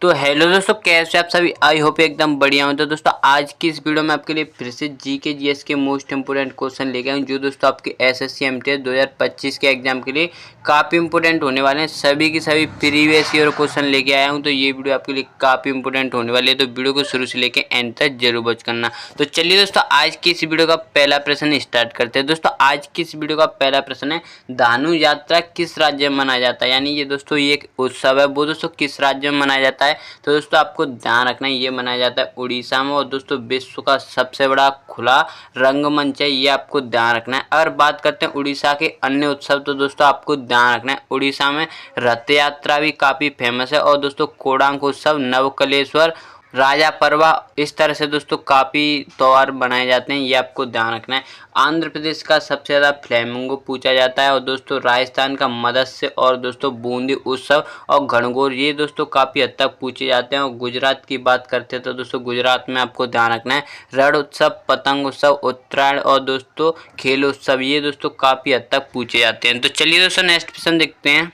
तो हेलो दोस्तों, कैसे आप सभी। आई होप एकदम बढ़िया हो। तो दोस्तों आज की इस वीडियो में आपके लिए फिर से जीके जीएस के मोस्ट इंपोर्टेंट क्वेश्चन लेके आए जो दोस्तों आपके एसएससी एमटीएस 2025 के एग्जाम के लिए काफ़ी इंपोर्टेंट होने वाले हैं। सभी की सभी प्रीवियस ईयर क्वेश्चन लेके आया हूं। तो ये वीडियो आपके लिए काफ़ी इंपोर्टेंट होने वाली है, तो वीडियो को शुरू से लेकर एंड तक जरूर वॉच करना। तो चलिए दोस्तों आज की इस वीडियो का पहला प्रश्न स्टार्ट करते हैं। दोस्तों आज की इस वीडियो का पहला प्रश्न है, धानु यात्रा किस राज्य में मनाया जाता है। यानी ये दोस्तों ये एक उत्सव है, वो दोस्तों किस राज्य में मनाया जाता है। तो दोस्तों आपको ध्यान रखना है, ये मनाया जाता है उड़ीसा में। और दोस्तों विश्व का सबसे बड़ा खुला रंगमंच है, ये आपको ध्यान रखना है। अगर बात करते हैं उड़ीसा के अन्य उत्सव, तो दोस्तों आपको ध्यान रखना है उड़ीसा में रथ यात्रा भी काफ़ी फेमस है। और दोस्तों कोणार्क उत्सव, नवकलेश्वर, राजा परवा, इस तरह से दोस्तों काफ़ी त्यौहार बनाए जाते हैं, ये आपको ध्यान रखना है। आंध्र प्रदेश का सबसे ज़्यादा फ्लेमिंगो पूछा जाता है। और दोस्तों राजस्थान का मत्स्य और दोस्तों बूंदी उत्सव और घनघोर, ये दोस्तों काफ़ी हद तक पूछे जाते हैं। और गुजरात की बात करते हैं तो दोस्तों गुजरात में आपको ध्यान रखना है रण उत्सव, पतंग उत्सव, उत्तरायण और दोस्तों खेल उत्सव, ये दोस्तों काफ़ी हद तक पूछे जाते हैं। तो चलिए दोस्तों नेक्स्ट क्वेश्चन देखते हैं।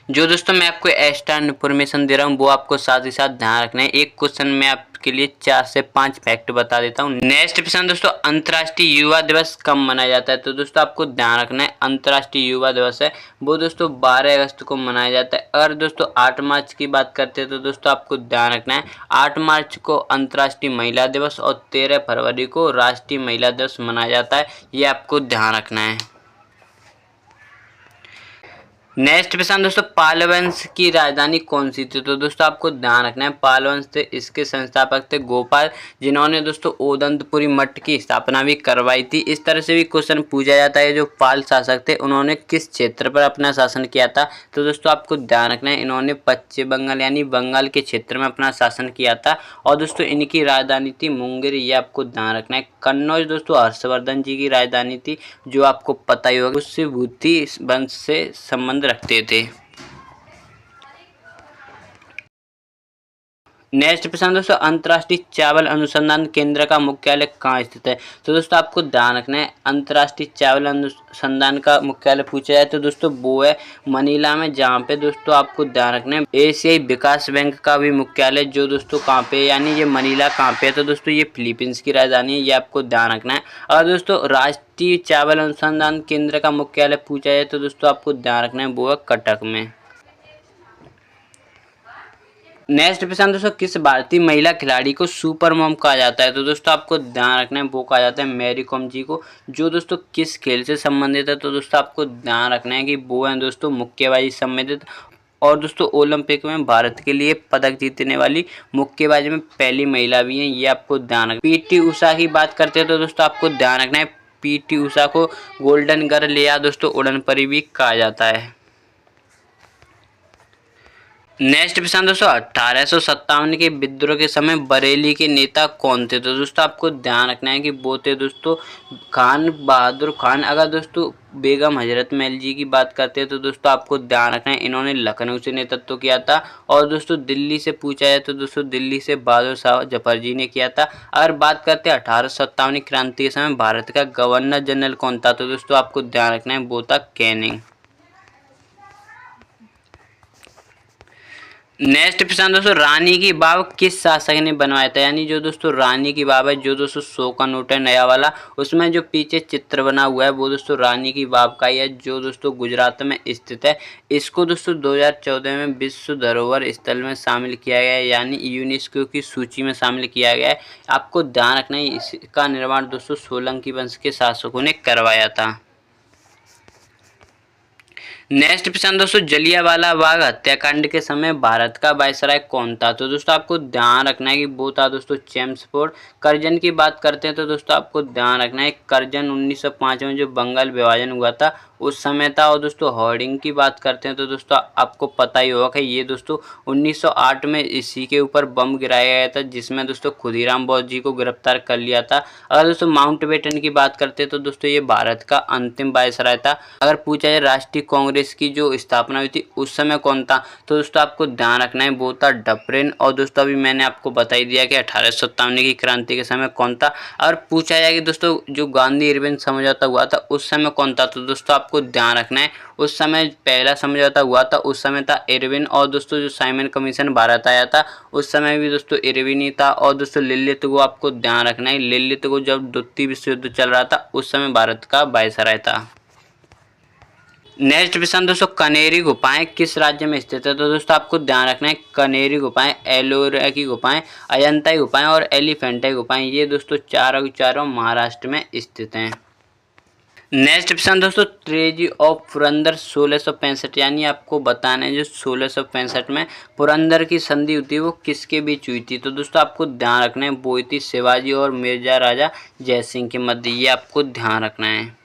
जो दोस्तों मैं आपको एक्स्ट्रा इन्फॉर्मेशन दे रहा हूँ वो आपको साथ ही साथ ध्यान रखना है। एक क्वेश्चन में आपके लिए 4 से 5 फैक्ट बता देता हूँ। नेक्स्ट क्वेश्चन दोस्तों, अंतर्राष्ट्रीय युवा दिवस कब मनाया जाता है। तो दोस्तों आपको ध्यान रखना है अंतर्राष्ट्रीय युवा दिवस है वो दोस्तों 12 अगस्त को मनाया जाता है। अगर दोस्तों 8 मार्च की बात करते हैं तो दोस्तों आपको ध्यान रखना है 8 मार्च को अंतर्राष्ट्रीय महिला दिवस और 13 फरवरी को राष्ट्रीय महिला दिवस मनाया जाता है, ये आपको ध्यान रखना है। नेक्स्ट क्वेश्चन दोस्तों, पाल वंश की राजधानी कौन सी थी। तो दोस्तों आपको ध्यान रखना है पाल वंश थे, इसके संस्थापक थे गोपाल, जिन्होंने दोस्तों ओदंतपुरी मठ की स्थापना भी करवाई थी। इस तरह से भी क्वेश्चन पूछा जाता है जो पाल शासक थे उन्होंने किस क्षेत्र पर अपना शासन किया था। तो दोस्तों आपको ध्यान रखना है इन्होंने पश्चिम बंगाल यानी बंगाल के क्षेत्र में अपना शासन किया था। और दोस्तों इनकी राजधानी थी मुंगेर, ये आपको ध्यान रखना है। कन्नौज दोस्तों हर्षवर्धन जी की राजधानी थी, जो आपको पता ही होगा, उससे भूति वंश से संबंध रखते थे। नेक्स्ट प्रश्न दोस्तों, अंतर्राष्ट्रीय चावल अनुसंधान केंद्र का मुख्यालय कहाँ स्थित है। तो दोस्तों आपको ध्यान रखना है अंतर्राष्ट्रीय चावल अनुसंधान का मुख्यालय पूछा जाए तो दोस्तों वो है मनीला में, जहाँ पे दोस्तों आपको ध्यान रखना है एशियाई विकास बैंक का भी मुख्यालय जो दोस्तों कहाँ पे, यानी ये मनीला कहाँ पे है। तो दोस्तों ये फिलीपींस की राजधानी है, ये आपको ध्यान रखना है। और दोस्तों राष्ट्रीय चावल अनुसंधान केंद्र का मुख्यालय पूछा जाए तो दोस्तों आपको ध्यान रखना है वो है कटक में। नेक्स्ट प्रश्न दोस्तों, किस भारतीय महिला खिलाड़ी को सुपर मॉम कहा जाता है। तो दोस्तों आपको ध्यान रखना है वो कहा जाता है मैरी कॉम जी को, जो दोस्तों किस खेल से संबंधित है। तो दोस्तों आपको ध्यान रखना है कि वो है दोस्तों मुक्केबाजी से संबंधित। और दोस्तों ओलंपिक में भारत के लिए पदक जीतने वाली मुक्केबाजी में पहली महिला भी है, ये आपको ध्यान रखना। पीटी उषा की बात करते हैं तो दोस्तों आपको ध्यान रखना है पीटी उषा को गोल्डन गर्ल या दोस्तों उड़न परी भी कहा जाता है। नेक्स्ट प्रश्न दोस्तों, 1857 के विद्रोह के समय बरेली के नेता कौन थे। तो दोस्तों आपको ध्यान रखना है कि वो थे दोस्तों खान बहादुर खान। अगर दोस्तों बेगम हजरत महल जी की बात करते हैं तो दोस्तों आपको ध्यान रखना है इन्होंने लखनऊ से नेतृत्व किया था। और दोस्तों दिल्ली से पूछा जाए तो दोस्तों दिल्ली से बहादुर शाह जफर जी ने किया था। अगर बात करते हैं 1857 क्रांति के समय भारत का गवर्नर जनरल कौन था। तो दोस्तों आपको ध्यान रखना है वो था कैनिंग। नेक्स्ट प्रश्न दोस्तों, रानी की बाव किस शासक ने बनवाया था। यानी जो दोस्तों रानी की बाव है जो दोस्तों 100 का नोट है नया वाला, उसमें जो पीछे चित्र बना हुआ है वो दोस्तों रानी की बाव का ही है, जो दोस्तों गुजरात में स्थित है। इसको दोस्तों 2014 में विश्व धरोहर स्थल में शामिल किया गया है, यानी यूनेस्को की सूची में शामिल किया गया है। आपको ध्यान रखना है इसका निर्माण दोस्तों सोलंकी वंश के शासकों ने करवाया था। नेक्स्ट प्रश्न दोस्तों, जलियांवाला बाग हत्याकांड के समय भारत का वायसराय कौन था। तो दोस्तों आपको ध्यान रखना है कि वो था दोस्तों चेम्सफोर्ड। करजन की बात करते हैं तो दोस्तों आपको ध्यान रखना है करजन 1905 में जो बंगाल विभाजन हुआ था उस समय था। और दोस्तों हॉर्डिंग की बात करते हैं तो दोस्तों आपको पता ही होगा कि ये दोस्तों 1908 में इसी के ऊपर बम गिराया गया था, जिसमें दोस्तों खुदीराम बोस जी को गिरफ्तार कर लिया था। अगर दोस्तों माउंटबेटन की बात करते हैं तो दोस्तों ये भारत का अंतिम वायसराय था। अगर पूछा जाए राष्ट्रीय कांग्रेस कांग्रेस की जो स्थापना हुई थी उस समय कौन था? तो दोस्तों आपको ध्यान रखना है वो था डफरिन। और दोस्तों अभी मैंने आपको बता ही दिया कि 1857 की क्रांति के समय कौन था। और पूछा जाए कि दोस्तों जो गांधी इरविन समझौता हुआ था उस समय कौन था? तो दोस्तों आपको ध्यान रखना है उस समय पहला समझौता हुआ था उस समय था इरविन। और दोस्तों जो साइमन कमीशन भारत आया था उस समय भी दोस्तों इरविन ही था। और दोस्तों लिलित को आपको ध्यान रखना है, लिलित को जब द्वितीय विश्व युद्ध चल रहा था उस समय भारत का वायसराय था। नेक्स्ट क्वेश्चन दोस्तों, कनेरी गुफाएं किस राज्य में स्थित है? तो दोस्तों आपको ध्यान रखना है कनेरी गुफाएं, एलोरा की गुफाएं, अजंता की गुफाएं और एलिफेंटा की गुफाएं, ये दोस्तों चारों की चारों महाराष्ट्र में स्थित हैं। नेक्स्ट क्वेश्चन दोस्तों, ट्रेजी ऑफ पुरंदर 1665, यानी आपको बताना है जो 1665 में पुरंदर की संधि हुई थी वो किसके बीच हुई थी? तो दोस्तों आपको ध्यान रखना है वो थी शिवाजी और मिर्जा राजा जयसिंह के मध्य, ये आपको ध्यान रखना है।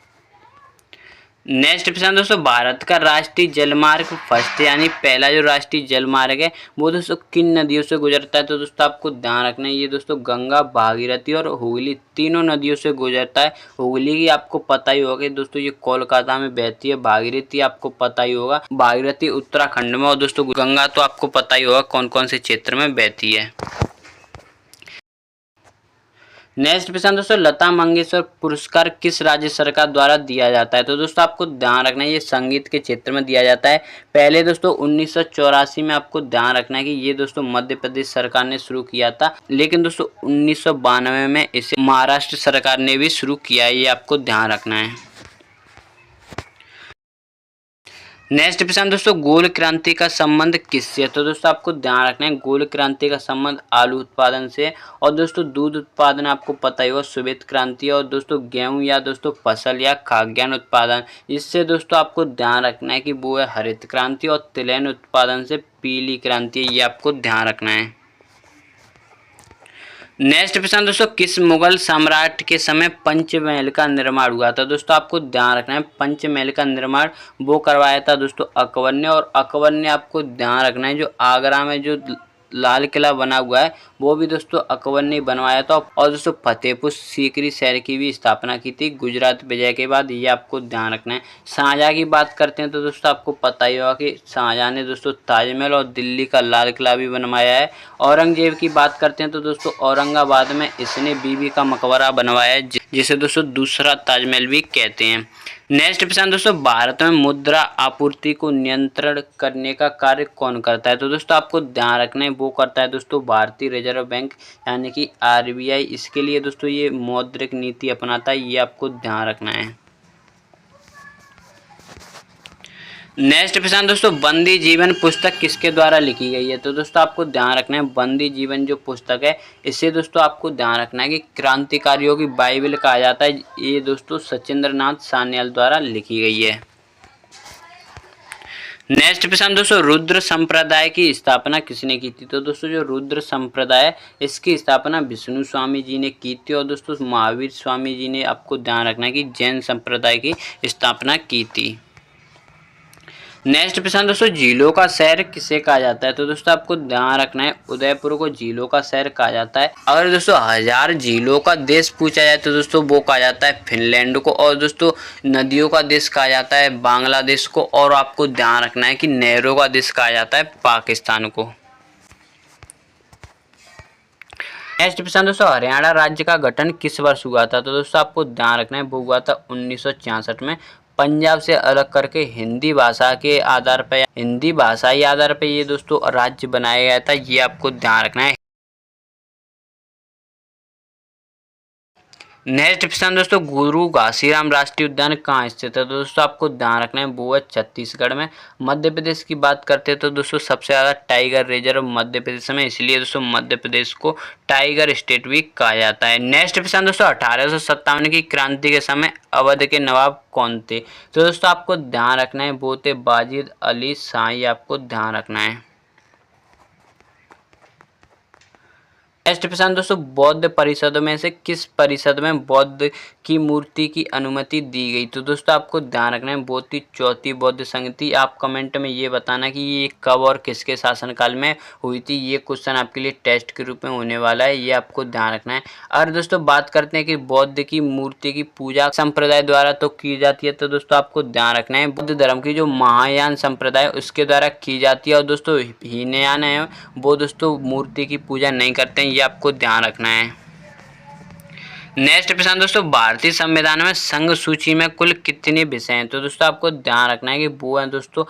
नेक्स्ट क्वेश्चन दोस्तों, भारत का राष्ट्रीय जलमार्ग फर्स्ट यानी पहला जो राष्ट्रीय जलमार्ग है वो दोस्तों किन नदियों से गुजरता है? तो दोस्तों आपको ध्यान रखना है ये दोस्तों गंगा, भागीरथी और हुगली तीनों नदियों से गुजरता है। हुगली की आपको पता ही होगा दोस्तों ये कोलकाता में बहती है, भागीरथी आपको पता ही होगा भागीरथी उत्तराखंड में, और दोस्तों गंगा तो आपको पता ही होगा कौन कौन से क्षेत्र में बहती है। नेक्स्ट क्वेश्चन दोस्तों, लता मंगेशकर पुरस्कार किस राज्य सरकार द्वारा दिया जाता है? तो दोस्तों आपको ध्यान रखना है ये संगीत के क्षेत्र में दिया जाता है। पहले दोस्तों 1984 में आपको ध्यान रखना है कि ये दोस्तों मध्य प्रदेश सरकार ने शुरू किया था, लेकिन दोस्तों 1992 में इसे महाराष्ट्र सरकार ने भी शुरू किया है, ये आपको ध्यान रखना है। नेक्स्ट क्वेश्चन दोस्तों, गोल क्रांति का संबंध किससे है? तो दोस्तों आपको ध्यान रखना है गोल क्रांति का संबंध आलू उत्पादन से, और दोस्तों दूध उत्पादन आपको पता ही होगा श्वेत क्रांति, और दोस्तों गेहूं या दोस्तों फसल या खाद्यान्न उत्पादन, इससे दोस्तों आपको ध्यान रखना है कि वो है हरित क्रांति, और तिलहन उत्पादन से पीली क्रांति, ये आपको ध्यान रखना है। नेक्स्ट क्वेश्चन दोस्तों, किस मुगल सम्राट के समय पंचमहल का निर्माण हुआ था? दोस्तों आपको ध्यान रखना है पंचमहल का निर्माण वो करवाया था दोस्तों अकबर ने, और अकबर ने आपको ध्यान रखना है जो आगरा में जो लाल किला बना हुआ है वो भी दोस्तों अकबर ने बनवाया था। और दोस्तों फतेहपुर सीकरी शहर की भी स्थापना की थी गुजरात विजय के बाद, ये आपको ध्यान रखना है। शाहजहाँ की बात करते हैं तो दोस्तों आपको पता ही होगा कि शाहजहाँ ने दोस्तों ताजमहल और दिल्ली का लाल किला भी बनवाया है। औरंगजेब की बात करते हैं तो दोस्तों औरंगाबाद में इसने बीबी का मकबरा बनवाया है, जिसे दोस्तों दूसरा ताजमहल भी कहते हैं। नेक्स्ट क्वेश्चन दोस्तों, भारत में मुद्रा आपूर्ति को नियंत्रण करने का कार्य कौन करता है? तो दोस्तों आपको ध्यान रखना है वो करता है दोस्तों भारतीय रिजर्व बैंक यानी कि आरबीआई। इसके लिए दोस्तों ये मौद्रिक नीति अपनाता है, ये आपको ध्यान रखना है। नेक्स्ट क्वेश्चन दोस्तों, बंदी जीवन पुस्तक किसके द्वारा लिखी गई है? तो दोस्तों आपको ध्यान रखना है बंदी जीवन जो पुस्तक है इसे दोस्तों आपको ध्यान रखना है कि क्रांतिकारियों की बाइबल कहा जाता है, ये दोस्तों सचिंद्र नाथ सान्याल द्वारा लिखी गई है। नेक्स्ट क्वेश्चन दोस्तों, रुद्र संप्रदाय की स्थापना किसने की थी? तो दोस्तों जो रुद्र संप्रदाय है इसकी स्थापना विष्णु स्वामी जी ने की थी, और दोस्तों महावीर स्वामी जी ने आपको ध्यान रखना है कि जैन संप्रदाय की स्थापना की थी। नेक्स्ट क्वेश्चन दोस्तों, झीलों का शहर किसे कहा जाता है? तो दोस्तों आपको ध्यान रखना है उदयपुर को झीलों का शहर कहा जाता है। अगर दोस्तों 1000 झीलों का देश पूछा जाए तो दोस्तों वो कहा जाता है फिनलैंड को, और दोस्तों नदियों का देश कहा जाता है बांग्लादेश को, और आपको ध्यान रखना है कि नहरों का देश कहा जाता है पाकिस्तान को। नेक्स्ट क्वेश्चन दोस्तों, हरियाणा राज्य का गठन किस वर्ष हुआ था? तो दोस्तों आपको ध्यान रखना है वो हुआ था 1966 में, पंजाब से अलग करके हिंदी भाषा के आधार पर, हिंदी भाषाई आधार पर ये दोस्तों राज्य बनाया गया था, ये आपको ध्यान रखना है। नेक्स्ट क्वेश्चन दोस्तों, गुरु घासीराम राष्ट्रीय उद्यान कहाँ स्थित है? तो दोस्तों आपको ध्यान रखना है वो है छत्तीसगढ़ में। मध्य प्रदेश की बात करते हैं तो दोस्तों सबसे ज़्यादा टाइगर रिजर्व मध्य प्रदेश में, इसलिए दोस्तों मध्य प्रदेश को टाइगर स्टेट भी कहा जाता है। नेक्स्ट क्वेश्चन दोस्तों, 1857 की क्रांति के समय अवध के नवाब कौन थे? तो दोस्तों आपको ध्यान रखना है वो थे बाजिद अली शाह, आपको ध्यान रखना है। नेक्स्ट प्रश्न दोस्तों, बौद्ध परिषदों में से किस परिषद में बौद्ध की मूर्ति की अनुमति दी गई? तो दोस्तों आपको ध्यान रखना है बौद्ध की चौथी बौद्ध संगति। आप कमेंट में ये बताना कि ये कब और किसके शासनकाल में हुई थी। ये क्वेश्चन आपके लिए टेस्ट के रूप में होने वाला है, ये आपको ध्यान रखना है। और दोस्तों बात करते हैं कि बौद्ध की मूर्ति की पूजा संप्रदाय द्वारा तो की जाती है, तो दोस्तों आपको ध्यान रखना है बौद्ध धर्म की जो महायान संप्रदाय उसके द्वारा की जाती है। और दोस्तों हीनयान है वो दोस्तों मूर्ति की पूजा नहीं करते हैं, ये आपको ध्यान रखना है। नेक्स्ट प्रश्न दोस्तों, भारतीय संविधान में संघ सूची में कुल कितने विषय हैं? तो दोस्तों आपको ध्यान रखना है कि वो है दोस्तों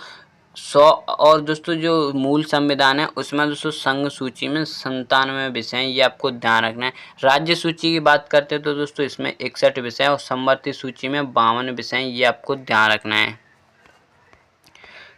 100। और दोस्तों जो मूल संविधान है उसमें दोस्तों संघ सूची में 97 विषय हैं, ये आपको ध्यान रखना है। राज्य सूची की बात करते हैं तो दोस्तों इसमें 61 विषय और समवर्ती सूची में 52 विषय हैं, ये आपको ध्यान रखना है।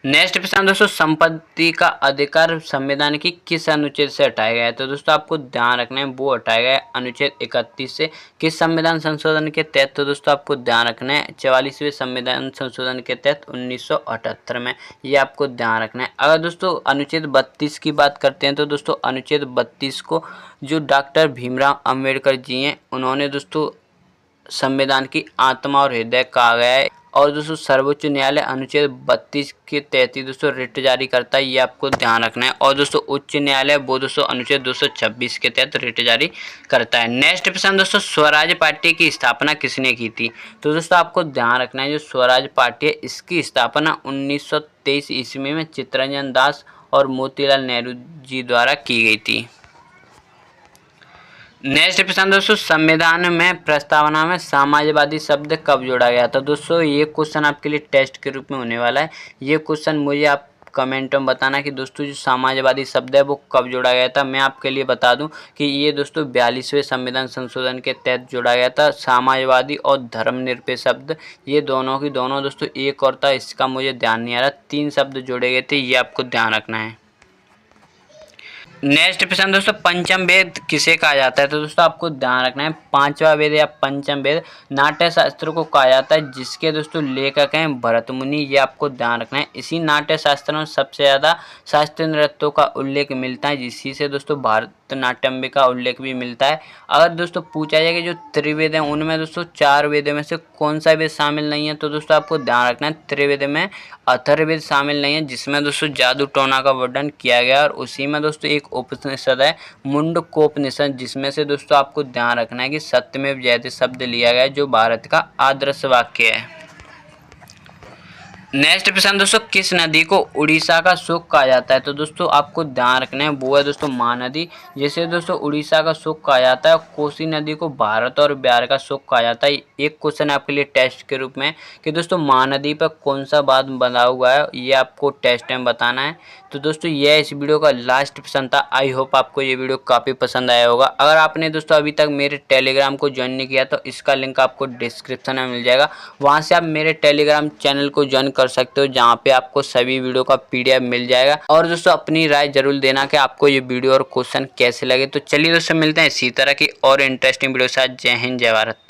नेक्स्ट प्रश्न दोस्तों, संपत्ति का अधिकार संविधान की किस अनुच्छेद से हटाया गया है? तो दोस्तों आपको ध्यान रखना है वो हटाया गया है अनुच्छेद 31 से। किस संविधान संशोधन के तहत? तो दोस्तों आपको ध्यान रखना है 44वें संविधान संशोधन के तहत 1978 में, ये आपको ध्यान रखना है। अगर दोस्तों अनुच्छेद 32 की बात करते हैं तो दोस्तों अनुच्छेद 32 को जो डॉक्टर भीमराव अम्बेडकर जी हैं उन्होंने दोस्तों संविधान की आत्मा और हृदय कहा गया है। और दोस्तों सर्वोच्च न्यायालय अनुच्छेद 32 के तहत ही दोस्तों रिट जारी करता है, ये आपको ध्यान रखना है। और दोस्तों उच्च न्यायालय वो दोस्तों अनुच्छेद 226 के तहत रिट जारी करता है। नेक्स्ट प्रश्न दोस्तों, स्वराज पार्टी की स्थापना किसने की थी? तो दोस्तों आपको ध्यान रखना है जो स्वराज पार्टी है इसकी स्थापना 1923 ईस्वी में चित्तरंजन दास और मोतीलाल नेहरू जी द्वारा की गई थी। नेक्स्ट प्रश्न दोस्तों, संविधान में प्रस्तावना में समाजवादी शब्द कब जोड़ा गया था? दोस्तों ये क्वेश्चन आपके लिए टेस्ट के रूप में होने वाला है। ये क्वेश्चन मुझे आप कमेंट में बताना कि दोस्तों जो समाजवादी शब्द है वो कब जोड़ा गया था। मैं आपके लिए बता दूं कि ये दोस्तों 42वें संविधान संशोधन के तहत जोड़ा गया था। समाजवादी और धर्मनिरपेक्ष शब्द ये दोनों की दोनों दोस्तों एक और था, इसका मुझे ध्यान नहीं आ रहा। 3 शब्द जोड़े गए थे, ये आपको ध्यान रखना है। नेक्स्ट प्रश्न दोस्तों, पंचम वेद किसे कहा जाता है? तो दोस्तों आपको ध्यान रखना है 5वां वेद या पंचम वेद नाट्य शास्त्र को कहा जाता है, जिसके दोस्तों लेखक हैं भरत मुनि, ये आपको ध्यान रखना है। इसी नाट्य शास्त्र में सबसे ज़्यादा शास्त्रीय नृत्यों का उल्लेख मिलता है, जिसी से दोस्तों भारतनाट्यम का उल्लेख भी मिलता है। अगर दोस्तों पूछा जाए कि जो त्रिवेद हैं उनमें दोस्तों 4 वेदों में से कौन सा वेद शामिल नहीं है? तो दोस्तों आपको ध्यान रखना है त्रिवेद में अथर्ववेद शामिल नहीं है, जिसमें दोस्तों जादू टोना का वर्णन किया गया। और उसी में दोस्तों एक उपनिषद है मुंडकोपनिषद, जिसमें से दोस्तों आपको ध्यान रखना है कि सत्यमेव जयते शब्द लिया गया है, जो भारत का आदर्श वाक्य है। नेक्स्ट प्रश्न दोस्तों, किस नदी को उड़ीसा का शोक कहा जाता है? तो दोस्तों आपको ध्यान रखना है वो है दोस्तों महानदी, जैसे दोस्तों उड़ीसा का शोक कहा जाता है। कोसी नदी को भारत और बिहार का शोक कहा जाता है। एक क्वेश्चन आपके लिए टेस्ट के रूप में कि दोस्तों महानदी पर कौन सा बांध बना हुआ है, ये आपको टेस्ट में बताना है। तो दोस्तों यह इस वीडियो का लास्ट प्रश्न था। आई होप आपको ये वीडियो काफ़ी पसंद आया होगा। अगर आपने दोस्तों अभी तक मेरे टेलीग्राम को ज्वाइन नहीं किया तो इसका लिंक आपको डिस्क्रिप्शन में मिल जाएगा, वहाँ से आप मेरे टेलीग्राम चैनल को ज्वाइन कर सकते हो, जहाँ पे आपको सभी वीडियो का PDF मिल जाएगा। और दोस्तों अपनी राय जरूर देना कि आपको ये वीडियो और क्वेश्चन कैसे लगे। तो चलिए दोस्तों मिलते हैं इसी तरह की और इंटरेस्टिंग वीडियो के साथ। जय हिंद, जय भारत।